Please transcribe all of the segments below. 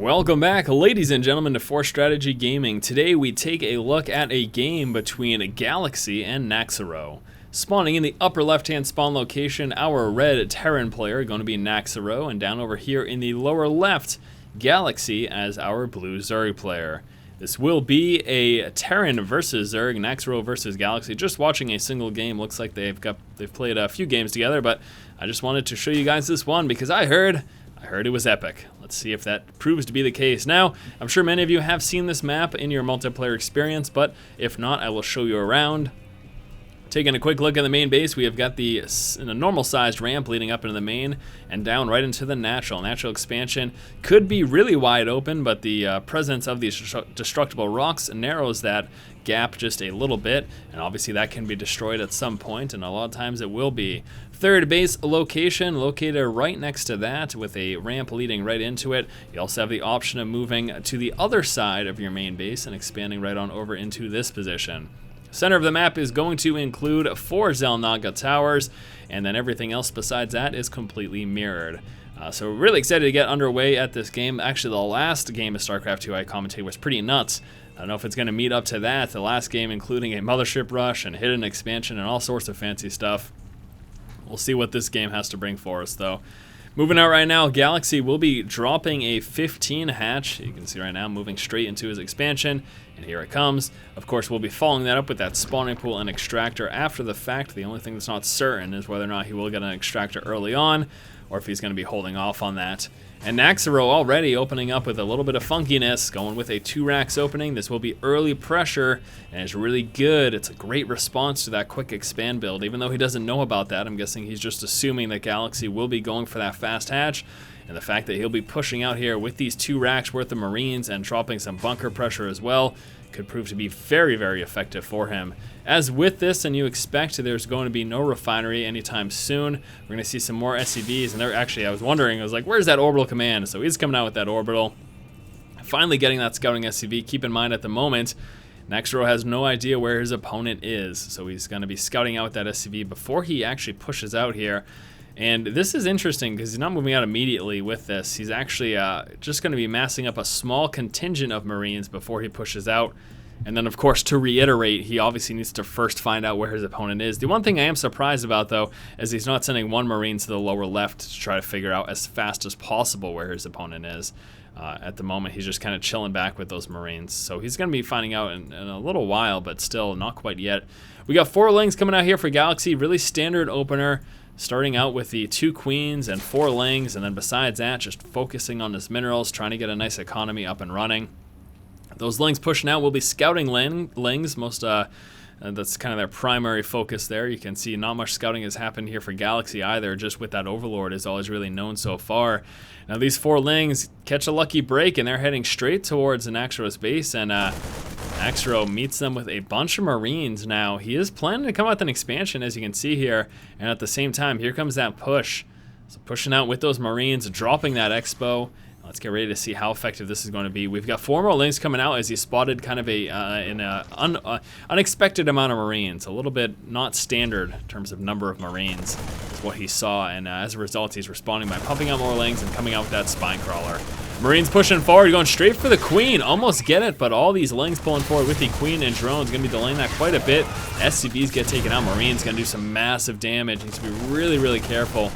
Welcome back, ladies and gentlemen, to Force Strategy Gaming. Today we take a look at a game between Galaxy and NaXerO. Spawning in the upper left-hand spawn location, our red Terran player going to be NaXerO, and down over here in the lower left, Galaxy as our blue Zerg player. This will be a Terran versus Zerg, NaXerO versus Galaxy. Just watching a single game, looks like they've played a few games together, but I just wanted to show you guys this one because I heard it was epic. Let's see if that proves to be the case. Now, I'm sure many of you have seen this map in your multiplayer experience, but if not, I will show you around. Taking a quick look at the main base, we have got the normal-sized ramp leading up into the main and down right into the natural. Natural expansion could be really wide open, but the presence of these destructible rocks narrows that gap just a little bit, and obviously that can be destroyed at some point, and a lot of times it will be. Third base location located right next to that with a ramp leading right into it. You also have the option of moving to the other side of your main base and expanding right on over into this position. Center of the map is going to include 4 Xel'Naga towers, and then everything else besides that is completely mirrored. So we're really excited to get underway at this game. Actually, the last game of StarCraft 2 I commentated was pretty nuts. I don't know if it's going to meet up to that. The last game including a mothership rush and hidden expansion and all sorts of fancy stuff. We'll see what this game has to bring for us, though. Moving out right now, Galaxy will be dropping a 15 hatch. You can see right now moving straight into his expansion, and here it comes. Of course, we'll be following that up with that spawning pool and extractor after the fact. The only thing that's not certain is whether or not he will get an extractor early on, or if he's going to be holding off on that. And NaXerO already opening up with a little bit of funkiness, going with a 2 racks opening. This will be early pressure, and it's really good. It's a great response to that quick expand build. Even though he doesn't know about that, I'm guessing he's just assuming that Galaxy will be going for that fast hatch. And the fact that he'll be pushing out here with these 2 racks worth of Marines and dropping some bunker pressure as well could prove to be very, very effective for him. As with this, and you expect, there's going to be no refinery anytime soon. We're going to see some more SCVs, and they're actually, I was wondering, I was like, where's that orbital command? So he's coming out with that orbital. Finally getting that scouting SCV. Keep in mind at the moment, NaXerO has no idea where his opponent is, so he's going to be scouting out with that SCV before he actually pushes out here. And this is interesting because he's not moving out immediately with this. He's actually just going to be massing up a small contingent of Marines before he pushes out. And then, of course, to reiterate, he obviously needs to first find out where his opponent is. The one thing I am surprised about, though, is he's not sending 1 Marine to the lower left to try to figure out as fast as possible where his opponent is. At the moment, he's just kind of chilling back with those Marines. So he's going to be finding out in a little while, but still not quite yet. We got 4 Lings coming out here for Galaxy. Really standard opener. Starting out with the 2 Queens and 4 Lings, and then besides that, just focusing on his minerals, trying to get a nice economy up and running. Those Lings pushing out will be scouting Lings. That's kind of their primary focus there. You can see not much scouting has happened here for Galaxy either, just with that Overlord is all he's really known so far. Now these 4 Lings catch a lucky break, and they're heading straight towards the NaXerO's base, and NaXerO meets them with a bunch of Marines now. He is planning to come out with an expansion, as you can see here, and at the same time, here comes that push. So pushing out with those Marines, dropping that Expo. Let's get ready to see how effective this is going to be. We've got 4 more Lings coming out as he spotted kind of an unexpected amount of Marines. A little bit not standard in terms of number of Marines is what he saw, and as a result, he's responding by pumping out more Lings and coming out with that Spine Crawler. Marines pushing forward, going straight for the Queen. Almost get it, but all these Lings pulling forward with the Queen and drones. Going to be delaying that quite a bit. SCVs get taken out. Marines going to do some massive damage. Needs to be really, really careful.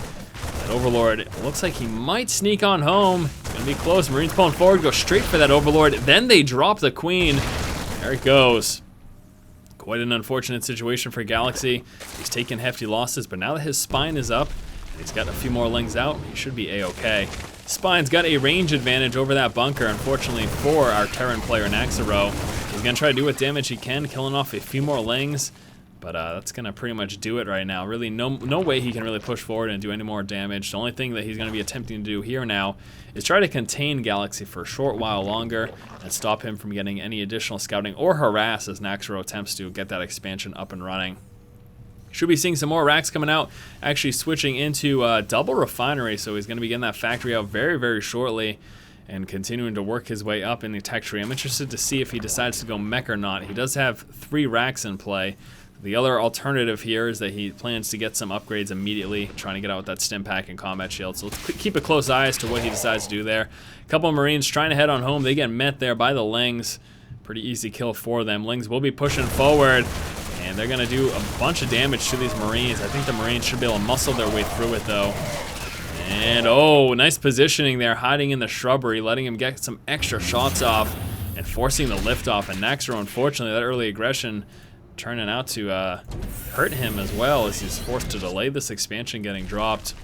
That Overlord, it looks like he might sneak on home. Going to be close. Marines pulling forward, go straight for that Overlord. Then they drop the Queen. There it goes. Quite an unfortunate situation for Galaxy. He's taken hefty losses, but now that his Spine is up, and he's got a few more Lings out, he should be A-okay. Spine's got a range advantage over that bunker, unfortunately for our Terran player NaXerO. He's going to try to do what damage he can, killing off a few more Lings, but that's going to pretty much do it right now. Really, no way he can really push forward and do any more damage. The only thing that he's going to be attempting to do here now is try to contain Galaxy for a short while longer and stop him from getting any additional scouting or harass as NaXerO attempts to get that expansion up and running. Should be seeing some more racks coming out, actually switching into double refinery, so he's going to be getting that factory out very, very shortly and continuing to work his way up in the tech tree. I'm interested to see if he decides to go mech or not. He does have 3 racks in play, The other alternative here is that he plans to get some upgrades immediately, trying to get out with that stim pack and combat shield. So let's keep a close eye as to what he decides to do there. A couple of Marines trying to head on home. They get met there by the Lings. Pretty easy kill for them. Lings will be pushing forward, and they're going to do a bunch of damage to these Marines. I think the Marines should be able to muscle their way through it, though. And, oh, nice positioning there, hiding in the shrubbery, letting him get some extra shots off and forcing the liftoff. And NaXerO, unfortunately, that early aggression turning out to hurt him as well, as he's forced to delay this expansion getting dropped.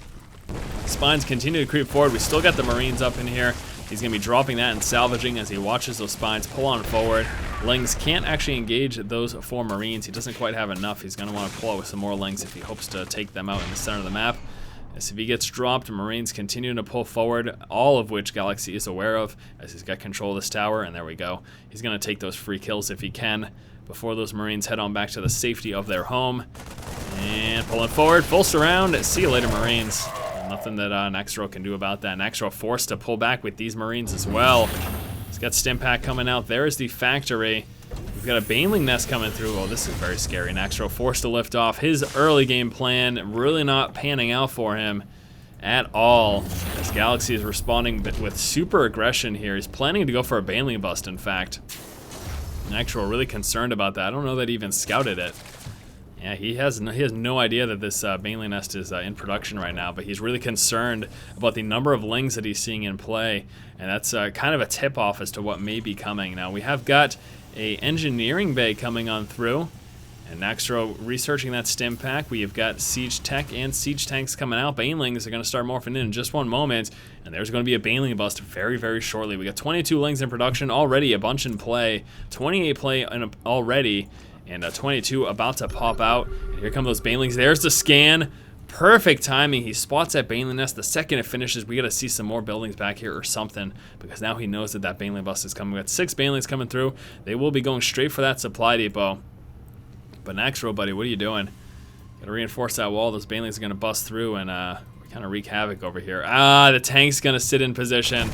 Spines continue to creep forward. We still got the Marines up in here. He's going to be dropping that and salvaging as he watches those spines pull on forward. Lings can't actually engage those 4 Marines. He doesn't quite have enough. He's going to want to pull out with some more Lings if he hopes to take them out in the center of the map. As if he gets dropped, Marines continuing to pull forward, all of which Galaxy is aware of, as he's got control of this tower, and there we go. He's going to take those free kills if he can, before those Marines head on back to the safety of their home. And pulling forward, full surround. See you later, Marines. Nothing that NaXerO can do about that. NaXerO forced to pull back with these Marines as well. He's got stim pack coming out. There's the factory. We've got a Baneling nest coming through. Oh, this is very scary. NaXerO forced to lift off. His early game plan really not panning out for him at all, as Galaxy is responding with super aggression here. He's planning to go for a Baneling bust, in fact. NaXerO really concerned about that. I don't know that he even scouted it. Yeah, he has no idea that this Baneling nest is in production right now, but he's really concerned about the number of Lings that he's seeing in play, and that's kind of a tip-off as to what may be coming. Now, we have got a engineering bay coming on through, and NaXerO researching that stim pack. We have got siege tech and siege tanks coming out. Banelings are going to start morphing in just one moment, and there's going to be a Baneling bust very, very shortly. We got 22 Lings in production already, a bunch in play, 28 play already, and 22 about to pop out. And here come those Banelings. There's the scan. Perfect timing. He spots that Baneling nest. The second it finishes, we got to see some more buildings back here or something, because now he knows that that Baneling bust is coming. We got 6 Banelings coming through. They will be going straight for that supply depot. But NaXerO, buddy, what are you doing? Got to reinforce that wall. Those Banelings are going to bust through and kind of wreak havoc over here. The tank's going to sit in position.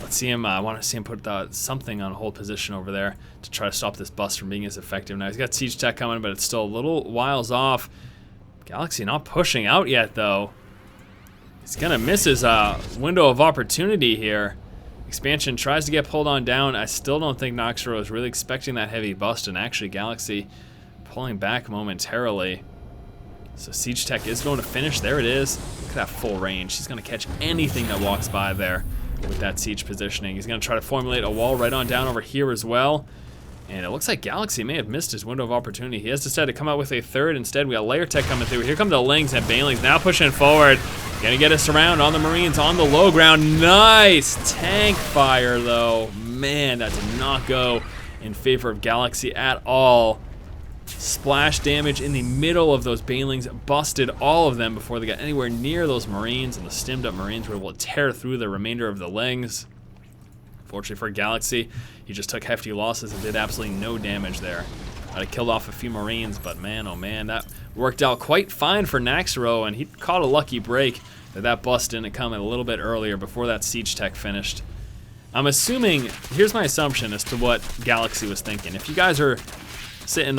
Let's see him. I want to see him put something on hold position over there to try to stop this bust from being as effective. Now, he's got siege tech coming, but it's still a little whiles off. Galaxy not pushing out yet, though. He's going to miss his window of opportunity here. Expansion tries to get pulled on down. I still don't think NaXerO is really expecting that heavy bust, and actually Galaxy pulling back momentarily. So siege tech is going to finish. There it is. Look at that full range. He's going to catch anything that walks by there with that siege positioning. He's going to try to formulate a wall right on down over here as well. And it looks like Galaxy may have missed his window of opportunity. He has decided to come out with a third. Instead, we got layer tech coming through. Here come the Lings and Banelings now pushing forward. Gonna get us around on the Marines on the low ground. Nice tank fire, though. Man, that did not go in favor of Galaxy at all. Splash damage in the middle of those Banelings, busted all of them before they got anywhere near those Marines, and the stimmed up Marines were able to tear through the remainder of the Lings. Fortunately for Galaxy, he just took hefty losses and did absolutely no damage there. I'd have killed off a few Marines, but man, oh man, that worked out quite fine for NaXerO, and he caught a lucky break that bust didn't come a little bit earlier before that siege tech finished. I'm assuming, here's my assumption as to what Galaxy was thinking. If you guys are sitting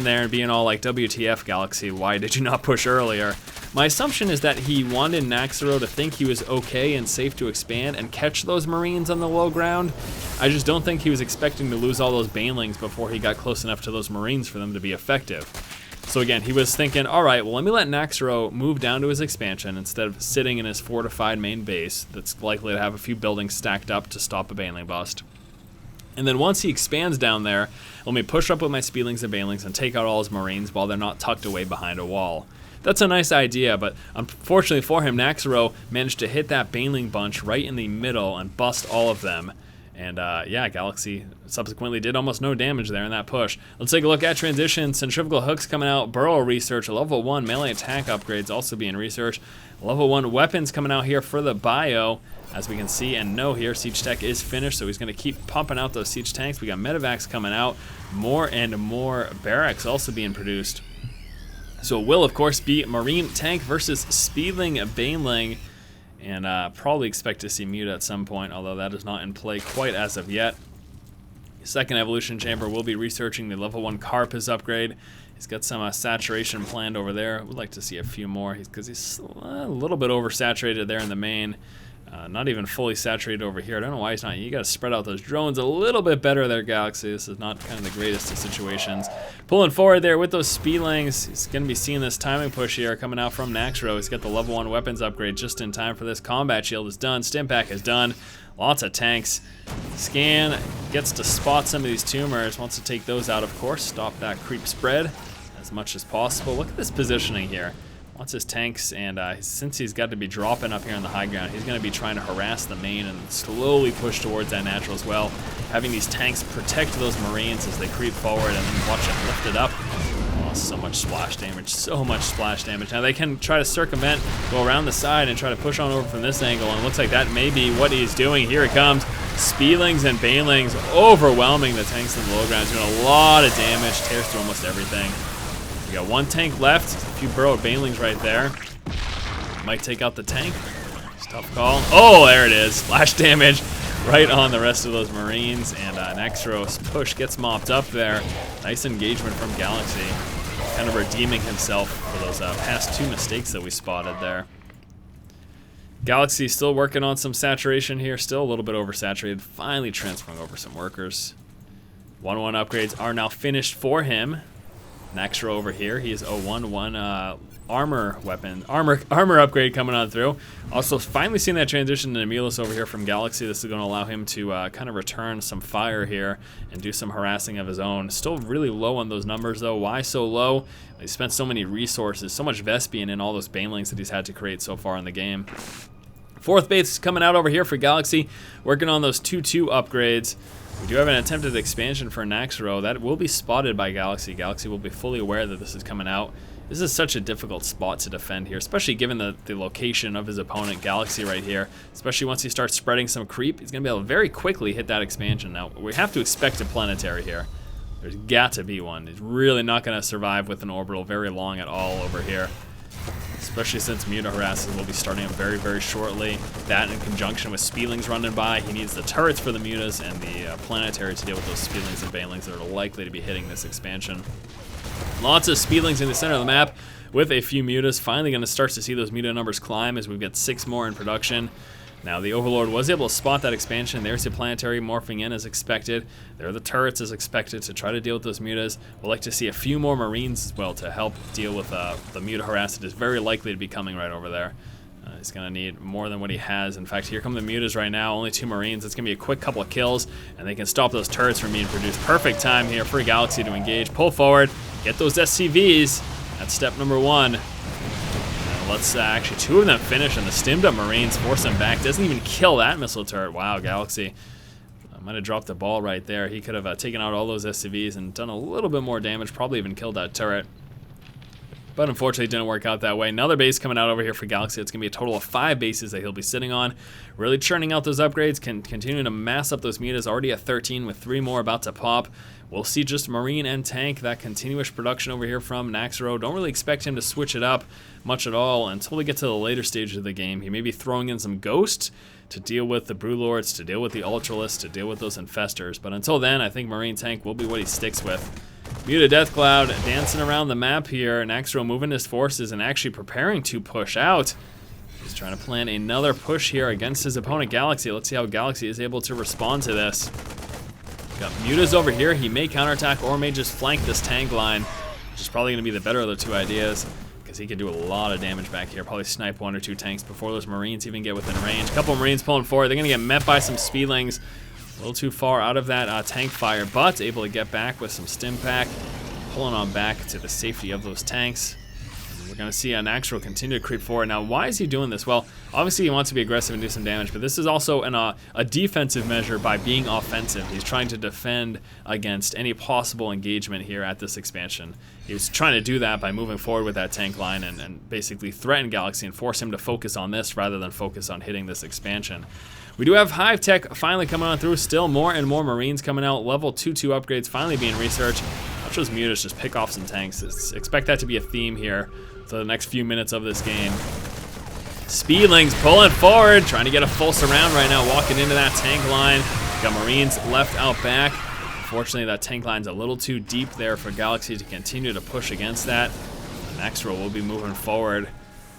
there and being all like, WTF Galaxy, why did you not push earlier? My assumption is that he wanted NaXerO to think he was okay and safe to expand and catch those Marines on the low ground. I just don't think he was expecting to lose all those Banelings before he got close enough to those Marines for them to be effective. So again, he was thinking, alright, well let me let NaXerO move down to his expansion instead of sitting in his fortified main base that's likely to have a few buildings stacked up to stop a Baneling bust. And then once he expands down there, let me push up with my Speedlings and Banelings and take out all his Marines while they're not tucked away behind a wall. That's a nice idea, but unfortunately for him, NaXerO managed to hit that Baneling bunch right in the middle and bust all of them. And yeah, Galaxy subsequently did almost no damage there in that push. Let's take a look at transition. Centrifugal hooks coming out, burrow research, level 1 melee attack upgrades also being researched. Level 1 weapons coming out here for the bio. As we can see and know here, siege tech is finished, so he's going to keep pumping out those siege tanks. We got medevacs coming out, more and more barracks also being produced. So it will, of course, be Marine tank versus Speedling Baneling, and probably expect to see Muta at some point, although that is not in play quite as of yet. Second evolution chamber will be researching the level 1 Carapace upgrade. He's got some saturation planned over there. Would like to see a few more because he's a little bit oversaturated there in the main. Not even fully saturated over here. I don't know why he's not. You got to spread out those drones a little bit better there, Galaxy. This is not kind of the greatest of situations. Pulling forward there with those speedlings. He's going to be seeing this timing push here coming out from NaXerO. He's got the level 1 weapons upgrade just in time for this. Combat shield is done. Stim pack is done. Lots of tanks. Scan gets to spot some of these tumors. Wants to take those out, of course. Stop that creep spread as much as possible. Look at this positioning here. Wants his tanks, and since he's got to be dropping up here on the high ground, he's going to be trying to harass the main and slowly push towards that natural as well. Having these tanks protect those Marines as they creep forward, and then watch it lift it up. Oh, so much splash damage, so much splash damage. Now they can try to circumvent, go around the side, and try to push on over from this angle, and it looks like that may be what he's doing. Here it comes. Speedlings and Banelings overwhelming the tanks in the low ground. He's doing a lot of damage, tears through almost everything. We got one tank left, a few burrowed Banelings right there. Might take out the tank. It's a tough call. Oh, there it is. Splash damage right on the rest of those Marines, and NaXerO's push gets mopped up there. Nice engagement from Galaxy, kind of redeeming himself for those past 2 mistakes that we spotted there. Galaxy still working on some saturation here, still a little bit oversaturated, finally transferring over some workers. 1-1 upgrades are now finished for him. NaXerO over here, he is 0-1-1 armor upgrade coming on through. Also finally seeing that transition to Nemelis over here from Galaxy. This is going to allow him to kind of return some fire here and do some harassing of his own. Still really low on those numbers though. Why so low? He spent so many resources, so much Vespian in all those Banelings that he's had to create so far in the game. 4th base coming out over here for Galaxy, working on those 2-2 upgrades. We do have an attempted expansion for NaXerO. That will be spotted by Galaxy. Galaxy will be fully aware that this is coming out. This is such a difficult spot to defend here, especially given the location of his opponent, Galaxy, right here. Especially once he starts spreading some creep, he's going to be able to very quickly hit that expansion. Now, we have to expect a planetary here. There's got to be one. He's really not going to survive with an orbital very long at all over here. Especially since Muta harasses will be starting up very, very shortly. That in conjunction with Speedlings running by. He needs the turrets for the Mutas and the planetary to deal with those Speedlings and Banelings that are likely to be hitting this expansion. Lots of Speedlings in the center of the map with a few Mutas. Finally going to start to see those Muta numbers climb as we've got 6 more in production. Now the Overlord was able to spot that expansion. There's the planetary morphing in as expected. There are the turrets as expected to try to deal with those Mutas. We'd like to see a few more Marines as well to help deal with the Muta harass that is very likely to be coming right over there. He's going to need more than what he has. In fact, here come the Mutas right now. Only 2 Marines. It's going to be a quick couple of kills, and they can stop those turrets from being produced. Perfect time here for Galaxy to engage. Pull forward. Get those SCVs. That's step number 1. Let's actually 2 of them finish, and the stimmed up Marines force them back. Doesn't even kill that missile turret. Wow, Galaxy might have dropped the ball right there. He could have taken out all those SCVs and done a little bit more damage, probably even killed that turret. But unfortunately, it didn't work out that way. Another base coming out over here for Galaxy. It's going to be a total of 5 bases that he'll be sitting on. Really churning out those upgrades, continuing to mass up those Mutas. Already at 13 with 3 more about to pop. We'll see just Marine and Tank, that continuous production over here from NaXerO. Don't really expect him to switch it up much at all until we get to the later stages of the game. He may be throwing in some Ghost to deal with the Brewlords, to deal with the Ultralists, to deal with those Infestors. But until then, I think Marine Tank will be what he sticks with. Muta Death Cloud dancing around the map here. NaXerO moving his forces and actually preparing to push out. He's trying to plan another push here against his opponent, Galaxy. Let's see how Galaxy is able to respond to this. Got Mutas over here. He may counterattack or may just flank this tank line, which is probably going to be the better of the 2 ideas, because he could do a lot of damage back here. Probably snipe 1 or 2 tanks before those Marines even get within range. A couple of Marines pulling forward. They're going to get met by some Speedlings. A little too far out of that tank fire, but able to get back with some stim pack, pulling on back to the safety of those tanks. And we're going to see NaXerO continue to creep forward. Now, why is he doing this? Well, obviously he wants to be aggressive and do some damage, but this is also a defensive measure by being offensive. He's trying to defend against any possible engagement here at this expansion. He was trying to do that by moving forward with that tank line and basically threaten Galaxy and force him to focus on this rather than focus on hitting this expansion. We do have Hive Tech finally coming on through. Still more and more Marines coming out. Level 2-2 upgrades finally being researched. Watch those Mutas just pick off some tanks. Expect that to be a theme here for the next few minutes of this game. Speedlings pulling forward, trying to get a full surround right now, walking into that tank line. Got Marines left out back. Unfortunately, that tank line's a little too deep there for Galaxy to continue to push against that. NaXerO will be moving forward.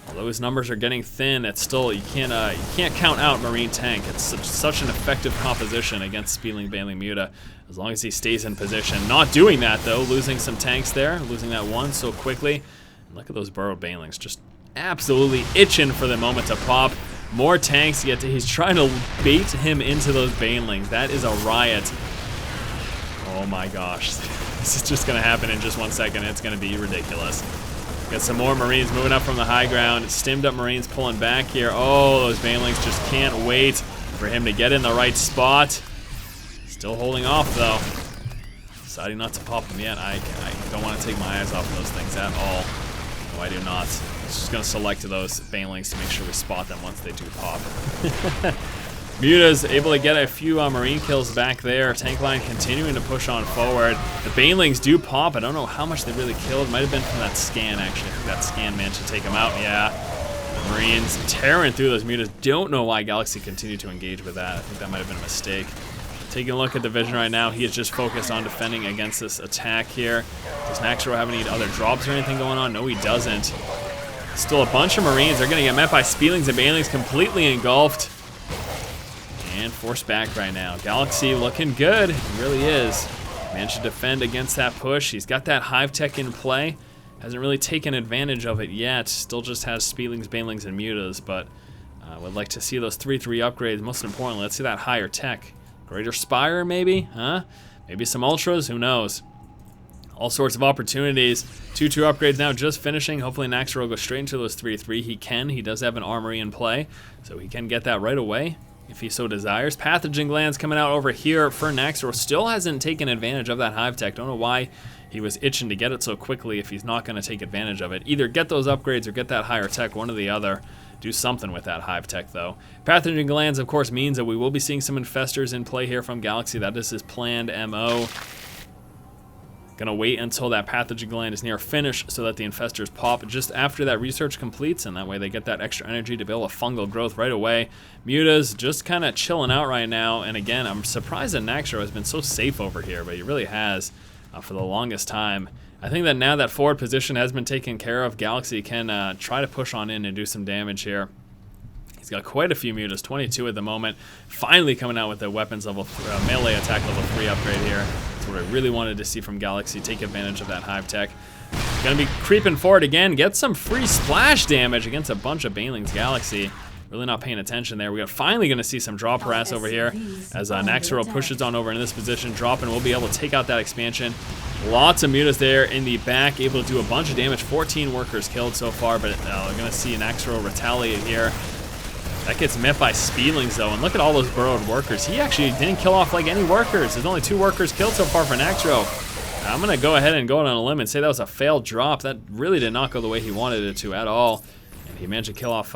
Although his numbers are getting thin, it's still, you can't count out Marine Tank. It's such an effective composition against Speedling, Baneling, Muta, as long as he stays in position. Not doing that though, losing some tanks there, losing that one so quickly. And look at those burrowed Banelings, just absolutely itching for the moment to pop. More tanks, yet he's trying to bait him into those Banelings. That is a riot. Oh my gosh, this is just gonna happen in just 1 second. It's gonna be ridiculous. Got some more Marines moving up from the high ground. Stimmed up Marines pulling back here. Oh, those Banelings just can't wait for him to get in the right spot. Still holding off though. Deciding not to pop them yet. I don't want to take my eyes off those things at all. No, I do not. Just gonna select those Banelings to make sure we spot them once they do pop. Muta's able to get a few Marine kills back there. Tank line continuing to push on forward. The Banelings do pop. I don't know how much they really killed. Might have been from that scan, actually. I think that scan managed to take them out. Yeah. The Marines tearing through those Mutas. Don't know why Galaxy continued to engage with that. I think that might have been a mistake. Taking a look at the vision right now, he is just focused on defending against this attack here. Does NaXerO have any other drops or anything going on? No, he doesn't. Still a bunch of Marines. They're going to get met by Speedlings and Banelings, completely engulfed. And forced back right now. Galaxy looking good. He really is. Managed to defend against that push. He's got that Hive Tech in play. Hasn't really taken advantage of it yet. Still just has Speedlings, Banelings, and Mutas, but would like to see those 3-3 upgrades. Most importantly, let's see that higher tech. Greater Spire, maybe? Huh? Maybe some Ultras? Who knows? All sorts of opportunities. 2-2 upgrades now just finishing. Hopefully NaXerO goes straight into those 3-3. He can. He does have an armory in play, so he can get that right away if he so desires. Pathogen Glands coming out over here for NaXerO. Still hasn't taken advantage of that Hive Tech. Don't know why he was itching to get it so quickly if he's not going to take advantage of it. Either get those upgrades or get that higher tech, one or the other. Do something with that Hive Tech though. Pathogen Glands of course means that we will be seeing some Infestors in play here from Galaxy. That is his planned MO. Gonna wait until that Pathogen Gland is near finish so that the Infestors pop just after that research completes, and that way they get that extra energy to build a fungal growth right away. Muta's just kind of chilling out right now, and again, I'm surprised that NaXerO has been so safe over here, but he really has for the longest time. I think that now that forward position has been taken care of, Galaxy can try to push on in and do some damage here. He's got quite a few Mutas, 22 at the moment. Finally coming out with the weapons level, melee attack level 3 upgrade here. That's what I really wanted to see from Galaxy. Take advantage of that Hive Tech. Gonna be creeping forward again. Get some free splash damage against a bunch of Banelings. Galaxy really not paying attention there. We're finally gonna see some drop harass over here as NaXerO pushes on over in this position. Drop and we'll be able to take out that expansion. Lots of Mutas there in the back, able to do a bunch of damage. 14 workers killed so far, but we're gonna see NaXerO retaliate here. That gets met by Speedlings though, and look at all those burrowed workers. He actually didn't kill off like any workers. There's only 2 workers killed so far for NaXerO. I'm gonna go ahead and go on a limb and say that was a failed drop. That really did not go the way he wanted it to at all. And he managed to kill off,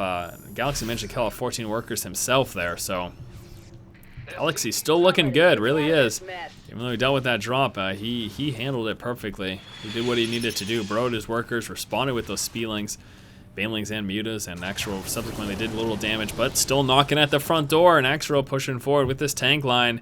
Galaxy managed to kill off 14 workers himself there, so. Galaxy's still looking good, really is. Even though he dealt with that drop, he handled it perfectly. He did what he needed to do, burrowed his workers, responded with those Speedlings, Banelings and Mutas, and NaXerO subsequently did a little damage, but still knocking at the front door. NaXerO pushing forward with this tank line.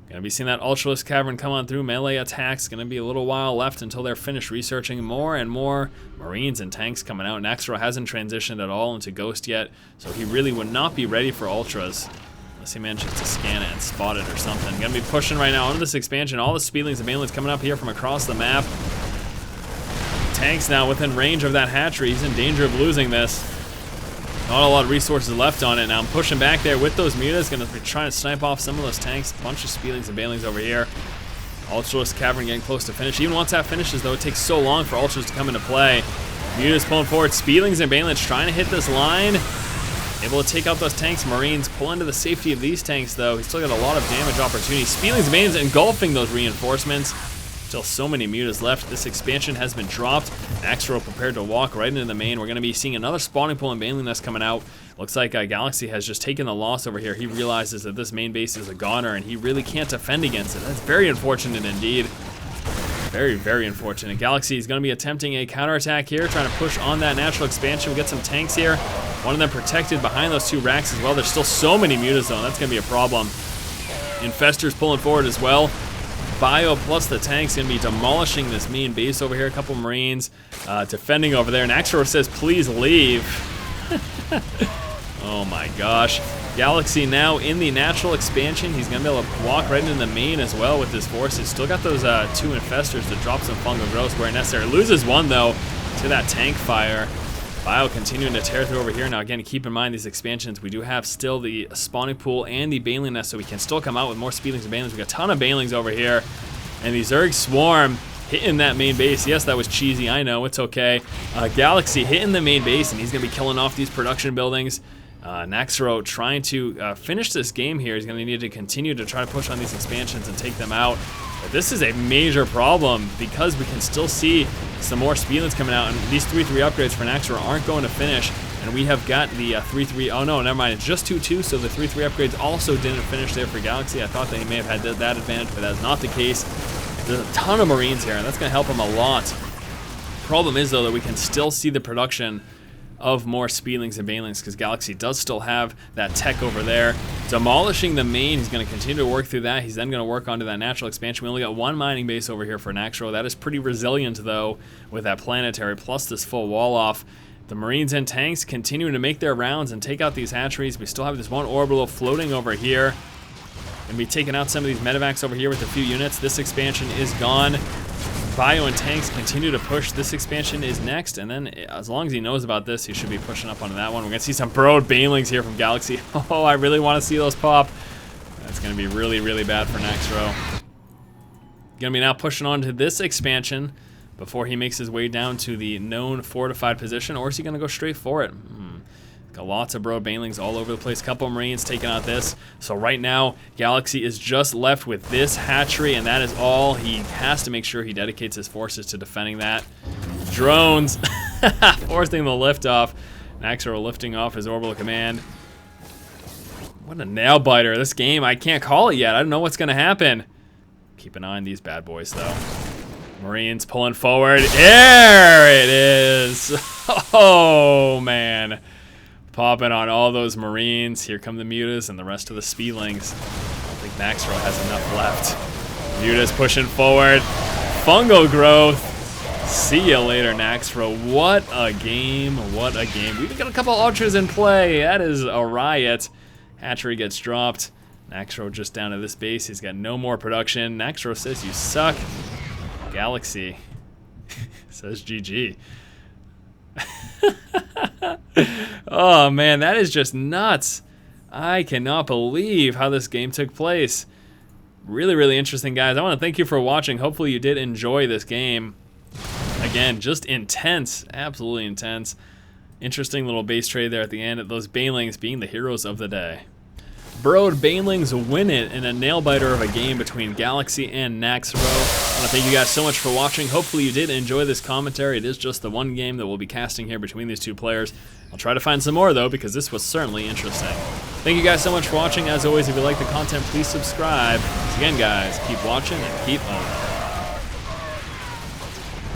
Gonna be seeing that Ultralisk Cavern come on through. Melee attacks. Gonna be a little while left until they're finished researching. More and more Marines and tanks coming out. NaXerO hasn't transitioned at all into Ghost yet, so he really would not be ready for Ultras unless he manages to scan it and spot it or something. Gonna be pushing right now onto this expansion. All the Speedlings and Banelings coming up here from across the map. Tanks now within range of that hatchery. He's in danger of losing this. Not a lot of resources left on it. Now I'm pushing back there with those Mutas. Gonna be trying to snipe off some of those tanks. Bunch of Speedlings and Banelings over here. Ultralisk Cavern getting close to finish. Even once that finishes though, it takes so long for Ultras to come into play. Mutas pulling forward. Speedlings and Banelings trying to hit this line. Able to take out those tanks. Marines pull into the safety of these tanks though. He's still got a lot of damage opportunity. Speedlings and Banelings engulfing those reinforcements. Still so many Mutas left. This expansion has been dropped. NaXerO prepared to walk right into the main. We're going to be seeing another spawning pool and Baneling Nest coming out. Looks like Galaxy has just taken the loss over here. He realizes that this main base is a goner and he really can't defend against it. That's very unfortunate indeed. Very, very unfortunate. Galaxy is going to be attempting a counterattack here, trying to push on that natural expansion. We get some tanks here. One of them protected behind those 2 racks as well. There's still so many Mutas though, and that's going to be a problem. Infestors pulling forward as well. Bio plus the tank's going to be demolishing this main base over here. A couple Marines defending over there. NaXerO says, please leave. Oh my gosh. Galaxy now in the natural expansion. He's going to be able to walk right into the main as well with his forces. Still got those 2 infestors to drop some fungal growth where necessary. Loses one though to that tank fire. Bio continuing to tear through over here. Now again, keep in mind these expansions, we do have still the spawning pool and the Baneling nest, so we can still come out with more Speedlings and Banelings. We got a ton of Banelings over here. And the Zerg Swarm hitting that main base. Yes, that was cheesy, I know, it's okay. Galaxy hitting the main base, and he's going to be killing off these production buildings. NaXerO trying to finish this game here. He's going to need to continue to try to push on these expansions and take them out. But this is a major problem because we can still see some more Speedlings coming out, and these 3-3 upgrades for NaXerO aren't going to finish. And we have got the 3-3, oh no, never mind, it's just 2-2, so the 3-3 upgrades also didn't finish there for Galaxy. I thought they may have had that advantage, but that's not the case. There's a ton of Marines here, and that's going to help them a lot. Problem is, though, that we can still see the production of more Speedlings and Banelings because Galaxy does still have that tech over there. Demolishing the main, he's going to continue to work through that. He's then going to work onto that natural expansion. We only got 1 mining base over here for NaXerO. That is pretty resilient, though, with that planetary plus this full wall off. The Marines and tanks continuing to make their rounds and take out these hatcheries. We still have this one orbital floating over here. Gonna be taking out some of these medevacs over here with a few units. This expansion is gone. Bio and tanks continue to push. This expansion is next, and then as long as he knows about this, he should be pushing up onto that one. We're gonna see some burrowed Banelings here from Galaxy. Oh, I really want to see those pop. That's gonna be really, really bad for NaXerO. Gonna be now pushing on to this expansion before he makes his way down to the known fortified position, or is he gonna go straight for it? Got lots of burrowed Banelings all over the place. Couple Marines taking out this. So right now, Galaxy is just left with this hatchery, and that is all. He has to make sure he dedicates his forces to defending that. Drones forcing the liftoff. NaXerO lifting off his orbital command. What a nail biter. This game, I can't call it yet. I don't know what's gonna happen. Keep an eye on these bad boys though. Marines pulling forward. There it is. Oh man. Popping on all those Marines. Here come the Mutas and the rest of the Speedlings. I think NaXerO has enough left. Mutas pushing forward. Fungal growth. See ya later, NaXerO. What a game. What a game. We've got a couple ultras in play. That is a riot. Hatchery gets dropped. NaXerO just down to this base. He's got no more production. NaXerO says you suck. Galaxy says GG. Oh man, that is just nuts. I cannot believe how this game took place. Really, really interesting, guys. I want to thank you for watching. Hopefully you did enjoy this game. Again, just intense, absolutely intense. Interesting little base trade there at the end. Those Banelings being the heroes of the day. Burrowed Banelings win it in a nail-biter of a game between Galaxy and NaXerO. I want to thank you guys so much for watching. Hopefully you did enjoy this commentary. It is just the one game that we'll be casting here between these two players. I'll try to find some more, though, because this was certainly interesting. Thank you guys so much for watching. As always, if you like the content, please subscribe. Once again, guys, keep watching and keep owning.